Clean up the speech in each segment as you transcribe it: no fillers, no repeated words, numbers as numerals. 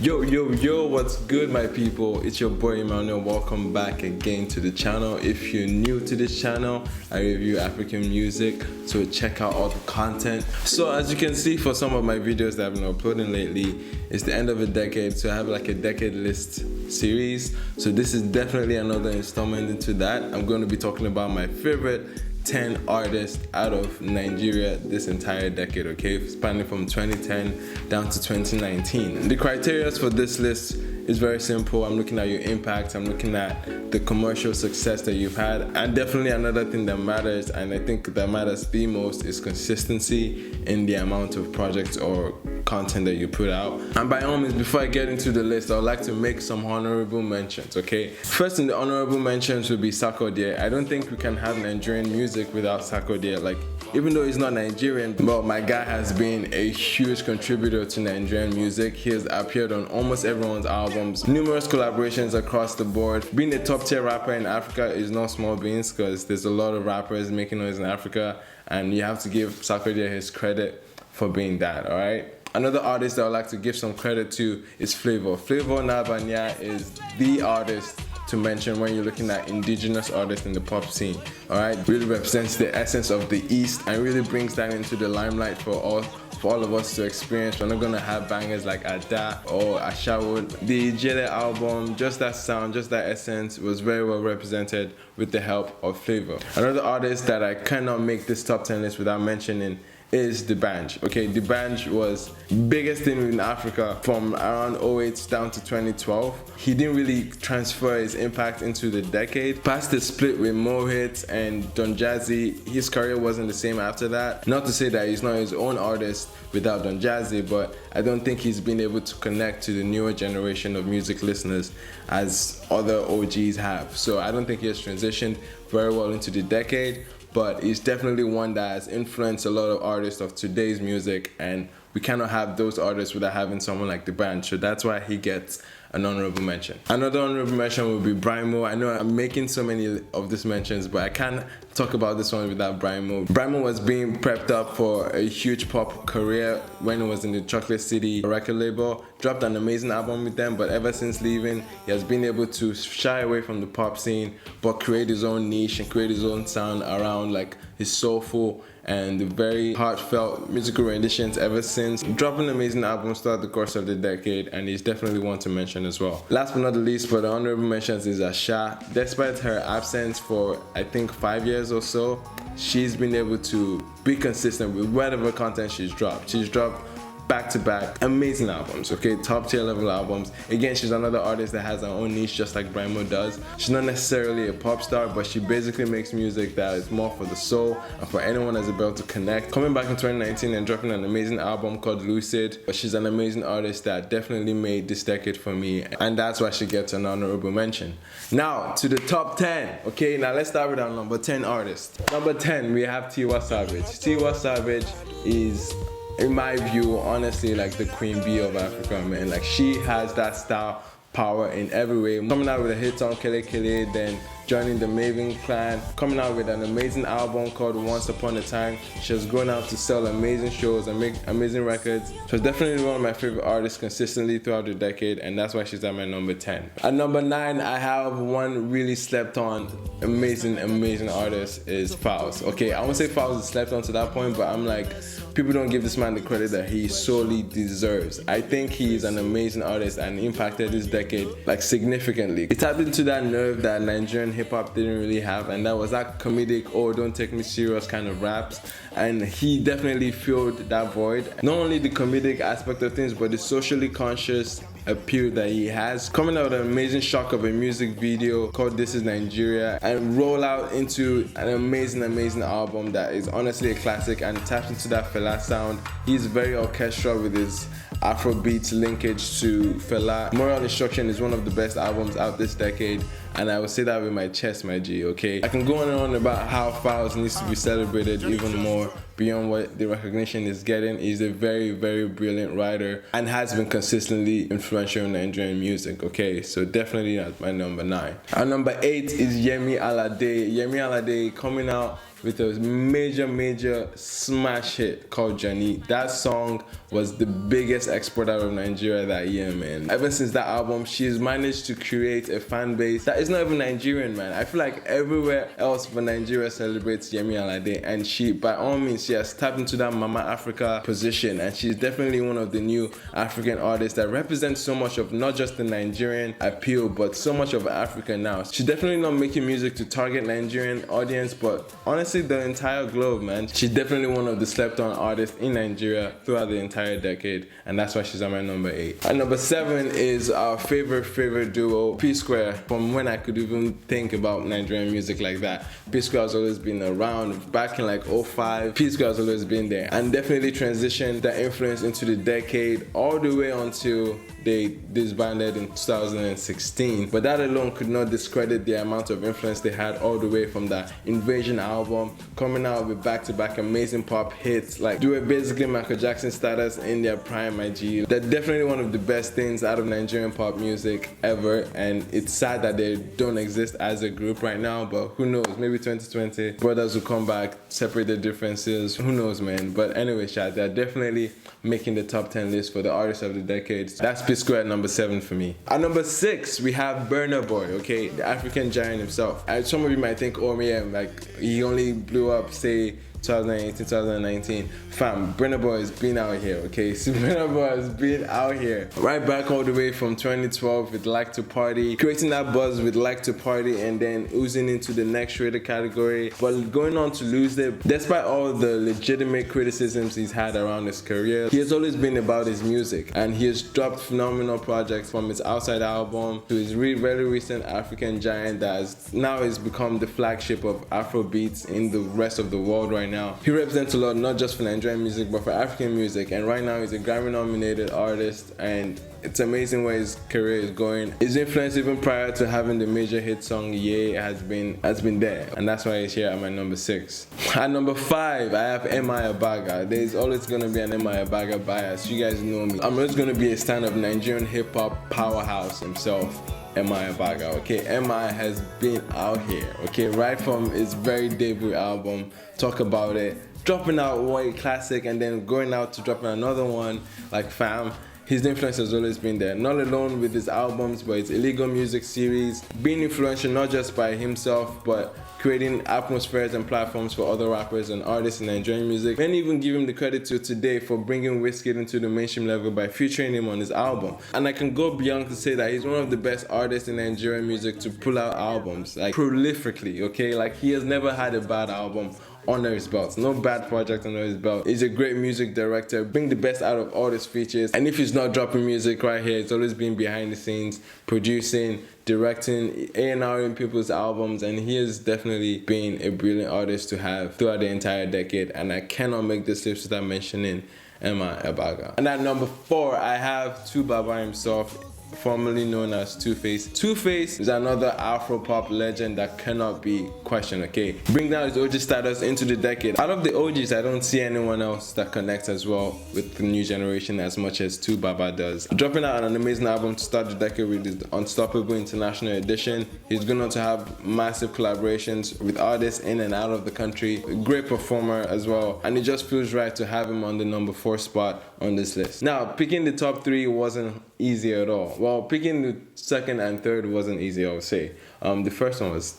Yo, what's good, my people? It's your boy Emmanuel. Welcome back again to the channel. If you're new to this channel, I review African music, so check out all the content. So as you can see, for some of my videos that I've been uploading lately, it's the end of a decade, so I have like a decade list series. So this is definitely another installment into that. I'm going to be talking about my favorite 10 artists out of Nigeria this entire decade, okay, spanning from 2010 down to 2019. The criteria for this list is very simple. I'm looking at your impact, I'm looking at the commercial success that you've had, and definitely another thing that matters, and I think that matters the most, is consistency in the amount of projects or content that you put out. And by all means, before I get into the list, I would like to make some honorable mentions, okay? First in the honorable mentions would be Sarkodie. I don't think we can have Nigerian music without Sarkodie. Like, even though he's not Nigerian, but my guy has been a huge contributor to Nigerian music. He has appeared on almost everyone's albums, numerous collaborations across the board. Being a top tier rapper in Africa is not small beans, because there's a lot of rappers making noise in Africa, and you have to give Sarkodie his credit for being that, alright? Another artist that I would like to give some credit to is Flavour. Flavour Nabanya is the artist to mention when you're looking at indigenous artists in the pop scene. Alright, really represents the essence of the East and really brings that into the limelight for all of us to experience. We're not gonna have bangers like Ada or Ashawood. The Jele album, just that sound, just that essence was very well represented with the help of Flavour. Another artist that I cannot make this top 10 list without mentioning is D'banj. Okay, D'banj was biggest thing in Africa from around 08 down to 2012. He didn't really transfer his impact into the decade. Past the split with Mohit and Don Jazzy, his career wasn't the same after that. Not to say that he's not his own artist without Don Jazzy, but I don't think he's been able to connect to the newer generation of music listeners as other OGs have. So I don't think he has transitioned very well into the decade, but he's definitely one that has influenced a lot of artists of today's music, and we cannot have those artists without having someone like D'banj, so that's why he gets an honorable mention. Another honorable mention would be Brymo. I know I'm making so many of these mentions, but I can't talk about this one without Brymo. Brymo was being prepped up for a huge pop career when he was in the Chocolate City record label. Dropped an amazing album with them, but ever since leaving, he has been able to shy away from the pop scene, but create his own niche and create his own sound around like his soulful and very heartfelt musical renditions ever since, dropping amazing albums throughout the course of the decade, and he's definitely one to mention as well. Last but not the least, for the honorable mentions is Asha. Despite her absence for I think 5 years or so, she's been able to be consistent with whatever content she's dropped. She's dropped back-to-back amazing albums, okay, top tier level albums. Again, she's another artist that has her own niche just like Brymo does. She's not necessarily a pop star, but she basically makes music that is more for the soul and for anyone that's about to connect. Coming back in 2019 and dropping an amazing album called Lucid, but she's an amazing artist that definitely made this decade for me, and that's why she gets an honorable mention. Now to the top 10, okay, now let's start with our number 10 artist. Number 10, we have Tiwa Savage. Tiwa Savage is, in my view, honestly, like the queen bee of Africa, man. Like, she has that style power in every way. Coming out with a hit song, Kele Kele, then joining the Maven clan, coming out with an amazing album called Once Upon a Time. She has grown out to sell amazing shows and make amazing records. She's definitely one of my favorite artists consistently throughout the decade, and that's why she's at my number 10. At number 9, I have one really slept on, amazing artist, is Fowls. Okay, I won't say Fowls is slept on to that point, but I'm like, people don't give this man the credit that he solely deserves. I think he is an amazing artist and impacted this decade like significantly. He tapped into that nerve that Nigerian hip-hop didn't really have, and that was that comedic, oh don't take me serious kind of raps, and he definitely filled that void. Not only the comedic aspect of things, but the socially conscious appeal that he has. Coming out with an amazing shock of a music video called This Is Nigeria, and roll out into an amazing album that is honestly a classic and taps into that Fela sound. He's very orchestral with his Afrobeat linkage to Fela. Moral Instruction is one of the best albums out this decade, and I would say that with my chest, my G, okay? I can go on and on about how Fowls needs to be celebrated even more beyond what the recognition is getting. He's a very brilliant writer and has been consistently influential in Nigerian music, okay? So definitely at my number 9. Our number 8 is Yemi Alade. Yemi Alade coming out with a major smash hit called Johnny. That song was the biggest export out of Nigeria that year, man. Ever since that album, she's managed to create a fan base that is not even Nigerian, man. I feel like everywhere else but Nigeria celebrates Yemi Alade, and she, by all means, she has tapped into that Mama Africa position, and she's definitely one of the new African artists that represents so much of not just the Nigerian appeal, but so much of Africa now. She's definitely not making music to target Nigerian audience, but honestly, the entire globe, man. She's definitely one of the slept-on artists in Nigeria throughout the entire decade, and that's why she's at my number 8. At number 7 is our favorite duo, P Square. From when I could even think about Nigerian music like that, P Square has always been around. Back in like 05, P Square has always been there, and definitely transitioned their influence into the decade all the way until they disbanded in 2016. But that alone could not discredit the amount of influence they had all the way from that Invasion album, coming out with back-to-back amazing pop hits. Like, they were basically Michael Jackson status in their prime, my G. They're definitely one of the best things out of Nigerian pop music ever, and it's sad that they don't exist as a group right now, but who knows, maybe 2020 brothers will come back, separate their differences, who knows, man. But anyway, Chad, they're definitely making the top 10 list for the artists of the decade. That's P Square at number 7 for me. At number 6, we have Burna Boy, okay, the African giant himself. Some of you might think, oh yeah, like he only blew up, say, 2018, 2019. Fam, Burna Boy has been out here, okay? So Burna Boy has been out here. Right back all the way from 2012 with Like to Party, creating that buzz with Like to Party, and then oozing into the next rated category, but going on to lose it. Despite all the legitimate criticisms he's had around his career, he has always been about his music, and he has dropped phenomenal projects from his Outside album to his very recent African Giant that has become the flagship of Afrobeats in the rest of the world right now. He represents a lot, not just for Nigerian music, but for African music, and right now he's a Grammy nominated artist, and it's amazing where his career is going. His influence even prior to having the major hit song Yeah has been there, and that's why he's here at my number 6. At number 5, I have M.I. Abaga. There's always gonna be an M.I. Abaga bias. You guys know me. I'm always gonna be a stan of Nigerian hip hop powerhouse himself, M.I. Abaga, okay? M.I. has been out here, okay? Right from his very debut album, Talk About It, dropping out one classic and then going out to dropping another one, like fam. His influence has always been there, not alone with his albums, but his Illegal Music series, being influential not just by himself, but creating atmospheres and platforms for other rappers and artists in Nigerian music. Many even give him the credit to today for bringing Wizkid into the mainstream level by featuring him on his album. And I can go beyond to say that he's one of the best artists in Nigerian music to pull out albums, like prolifically, okay? Like, he has never had a bad album under his belt, no bad project under his belt. He's a great music director, bring the best out of all his features, and if he's not dropping music right here, it's always been behind the scenes, producing, directing, A&Ring people's albums, and he has definitely been a brilliant artist to have throughout the entire decade, and I cannot make this list without mentioning M.I. Abaga. And at number 4, I have 2Baba himself, formerly known as Two-Face. Two-Face is another Afro-pop legend that cannot be questioned, okay? Bring down his OG status into the decade. Out of the OGs, I don't see anyone else that connects as well with the new generation as much as 2Baba does. Dropping out an amazing album to start the decade with his Unstoppable International Edition. He's going on to have massive collaborations with artists in and out of the country. A great performer as well, and it just feels right to have him on the number 4 spot on this list. Now, picking the top 3 wasn't easy at all. Well, picking the second and third wasn't easy, I would say. The first one was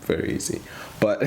very easy, but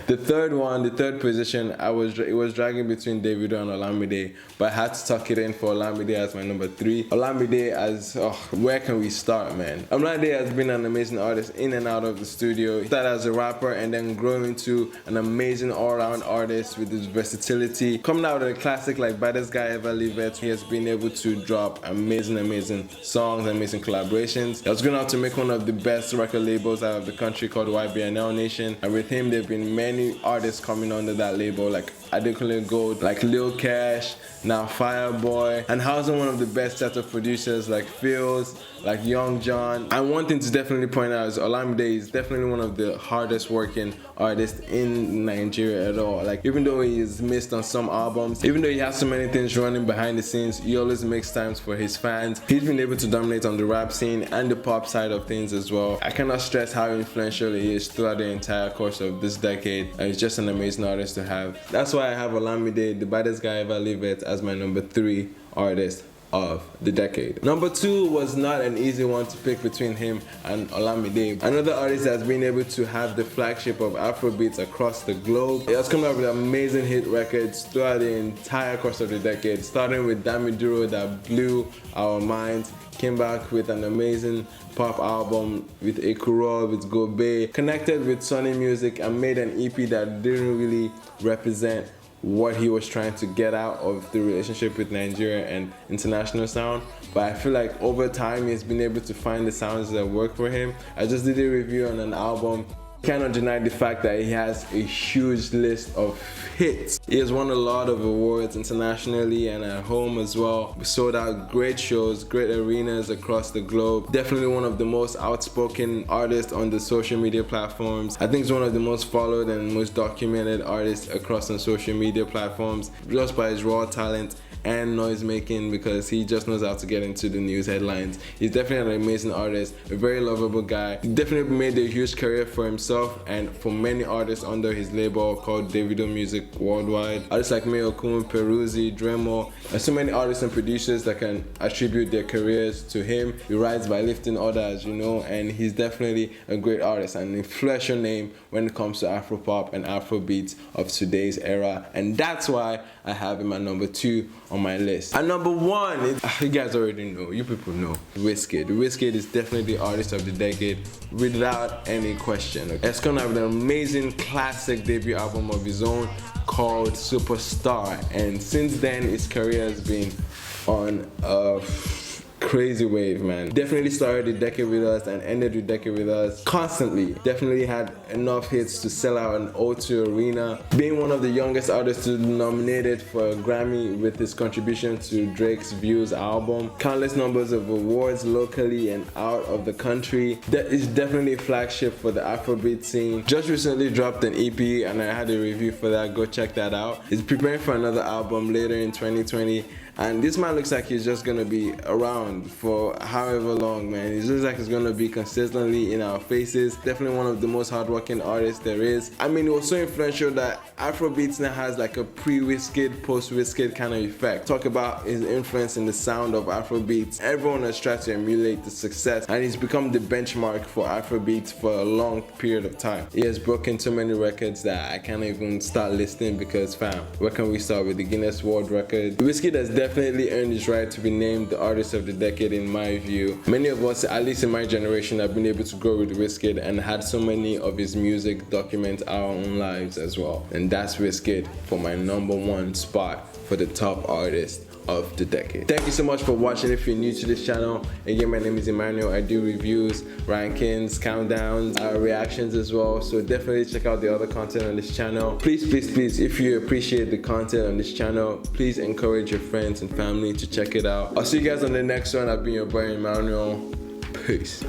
the third position, it was dragging between Davido and Olamide, but I had to tuck it in for Olamide as my number 3. Olamide where can we start, man? Olamide has been an amazing artist in and out of the studio. He started as a rapper and then grew into an amazing all-round artist with his versatility. Coming out with a classic like Baddest Guy Ever Lived, he has been able to drop amazing songs, amazing collaborations. He was going out to make one of the best record labels out of the country called YBNL Nation, and with him there have been many artists coming under that label like Adekunle Gold, like Lil Cash, now Fireboy, and housing one of the best set of producers like Fields, like Young John. And one thing to definitely point out is Olamide is definitely one of the hardest working artists in Nigeria at all. Like, even though he is missed on some albums, even though he has so many things running behind the scenes, he always makes times for his fans. He's been able to dominate on the rap scene and the pop side of things as well. I cannot stress how influential he is throughout the entire course of this decade, and he's just an amazing artist to have. That's why I have Olamide, the baddest guy ever lived, as my number 3 artist of the decade. Number 2 was not an easy one to pick between him and Olamide. Another artist that's been able to have the flagship of Afrobeats across the globe. He has come up with amazing hit records throughout the entire course of the decade, starting with Dami Duro that blew our minds, came back with an amazing pop album with Ekuro, with Gobe, connected with Sony Music and made an EP that didn't really represent what he was trying to get out of the relationship with Nigeria and international sound. But I feel like over time he's been able to find the sounds that work for him. I just did a review on an album. Cannot deny the fact that he has a huge list of hits. He has won a lot of awards internationally and at home as well. We sold out great shows, great arenas across the globe. Definitely one of the most outspoken artists on the social media platforms. I think he's one of the most followed and most documented artists across the social media platforms, just by his raw talent and noise making, because he just knows how to get into the news headlines. He's definitely an amazing artist, a very lovable guy. He definitely made a huge career for himself and for many artists under his label called Davido Music Worldwide. Artists like Mayo Kun, Peruzzi, Dremo, and so many artists and producers that can attribute their careers to him. He rides by lifting others, you know, and he's definitely a great artist and an influential name when it comes to Afropop and Afrobeats of today's era. And that's why I have him at number 2 on my list. And number 1 is, you guys already know, you people know, Wizkid. Wizkid is definitely the artist of the decade without any question. It's gonna have an amazing classic debut album of his own called Superstar, and since then his career has been on a crazy wave, man. Definitely started the decade with us and ended the decade with us constantly. Definitely had enough hits to sell out an O2 arena. Being one of the youngest artists to be nominated for a Grammy with his contribution to Drake's Views album. Countless numbers of awards locally and out of the country. That is definitely a flagship for the Afrobeat scene. Just recently dropped an EP and I had a review for that. Go check that out. He's preparing for another album later in 2020. And this man looks like he's just gonna be around for however long, man. He looks like he's gonna be consistently in our faces. Definitely one of the most hardworking artists there is. I mean, it was so influential that Afrobeats now has like a pre-Wizkid, post-Wizkid kind of effect. Talk about his influence in the sound of Afrobeats. Everyone has tried to emulate the success, and he's become the benchmark for Afrobeats for a long period of time. He has broken so many records that I can't even start listing because, fam, where can we start with the Guinness World Record? Wizkid has definitely earned his right to be named the artist of the decade in my view. Many of us, at least in my generation, have been able to grow with Wizkid and had so many of his music document our own lives as well. And that's Wizkid for my number 1 spot for the top artist of the decade. Thank you so much for watching. If you're new to this channel, again, my name is Emmanuel. I do reviews, rankings, countdowns, reactions as well, so definitely check out the other content on this channel. Please, if you appreciate the content on this channel, please encourage your friends and family to check it out. I'll see you guys on the next one. I've been your boy Emmanuel. Peace.